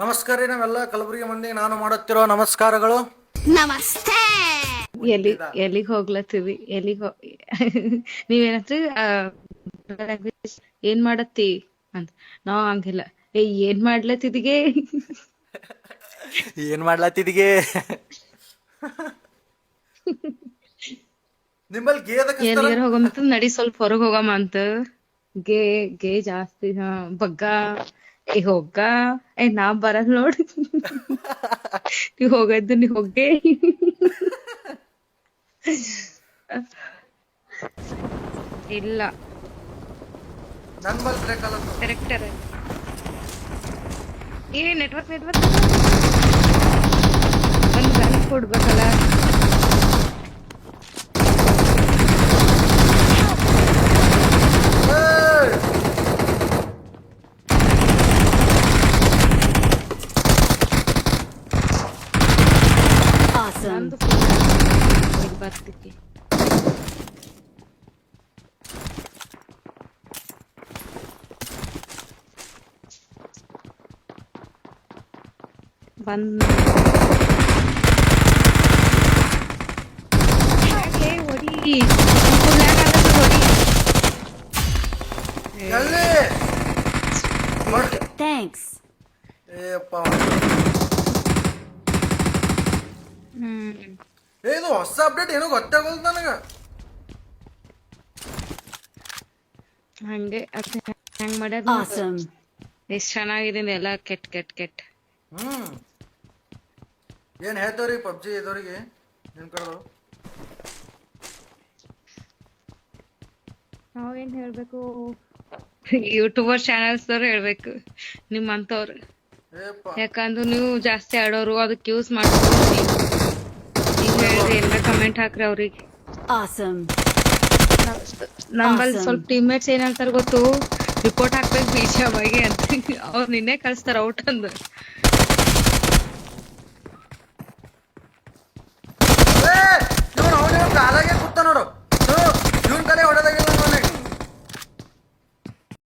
ನಮಸ್ಕಾರ ರೀ ನಾವೆಲ್ಲ ಕಲಬುರಗಿ ಮಂದಿ ನಾನು ಮಾಡುತ್ತಿರೋ ನಮಸ್ಕಾರಗಳು. ನಮಸ್ತೆ. ಎಲ್ಲಿಗ್ ಹೋಗ್ಲತ್ತೀವಿ ನೀವೇನತ್ರಿ ಏನ್ ಮಾಡತ್ತಿ ಅಂತ ನಾವ್ ಹಂಗಿಲ್ಲ. ಏನ್ ಮಾಡ್ಲತ್ತಿದಿಗೆ ಏನ್ ಮಾಡ್ಲತ್ತಿದಿಗೆ ನಿಮ್ಮಲ್ಲಿ ಗೇದ ಎಲ್ಲಿಗಾರ ಹೋಗಂತ ನಡಿ ಸ್ವಲ್ಪ ಹೊರಗ್ ಹೋಗಮ್ಮ ಅಂತ. ಗೇ ಜಾಸ್ತಿ ಬಗ್ಗ ಹೋಗ ನಾ ಬರಲ್ ನೋಡ್. ನೀವ್ ಹೋಗದ್ದು ನೀವ್ ಹೋಗ್ಗೆ. ಇಲ್ಲ ನನ್ ಬಲ್ ಬ್ರೇಕ್ ಅಲ್ಲ ಕರೆಕ್ಟರ್ ನೆಟ್ವರ್ಕ್ ಒಂದ್ ಗನ್ ಕೊಡ್ಬೇಕಲ್ಲ. Awesome. ಬರ್ತಿಕ್ಕೆ ಬಂದ್ ಹೊಡಿ ಎಲ್ಲಿ Thanks. ಏಪ್ಪ ಇದು ಹೊಸ ಅಪ್ಡೇಟ್ ಏನೋ ಗೊತ್ತಾಗೋದು ನನಗ. ಹಂಗೆ ಹೆಂಗ್ ಮಾಡ್ಯಾರ Awesome. ಎಷ್ಟ್ ಚೆನ್ನಾಗಿದೆ ಎಲ್ಲ. ಕೆಟ್ಟ ಏನ್ ಹೇಳ್ತಾವ್ರಿ ಪಬ್ಜಿ ಇದ್ದವ್ರಿಗೆ ನಿಮ್ ಕಡೆ? ನಾವೇನ್ ಹೇಳ್ಬೇಕು, ಯೂಟ್ಯೂಬರ್ ಚಾನಲ್ಸ್ ದವ್ರು ಹೇಳ್ಬೇಕು ನಿಮ್ಮಂತವ್ರು. ಏಪ್ಪ ಯಾಕಂದ್ರೆ ನೀವು ಜಾಸ್ತಿ ಆಡೋರು ಅದಕ್ಕೆ ಯೂಸ್ ಮಾಡ್ಕೊಂಡು ನೀವ್ ಹೇಳ್ರಿ ಎಲ್ಲ ಕಮೆಂಟ್ ಹಾಕ್ರಿ ಅವ್ರಿಗೆ. Awesome. ನಮ್ಮಲ್ಲಿ Awesome. ಸ್ವಲ್ಪ ಟೀಮ್ಮೇಟ್ಸ್ ಏನಂತಾರ ಗೊತ್ತು, ರಿಪೋರ್ಟ್ ಹಾಕ್ಬೇಕು ಬೀಜವಾಗಿ ಅಂತ. ಅವ್ರು ನಿನ್ನೆ ಕಳ್ಸ್ತಾರ ಔಟ್ ಅಂದ್. ಇವನು ಅವನ ಕಾಲಾಗೆ ಕೂತ ನೋಡು.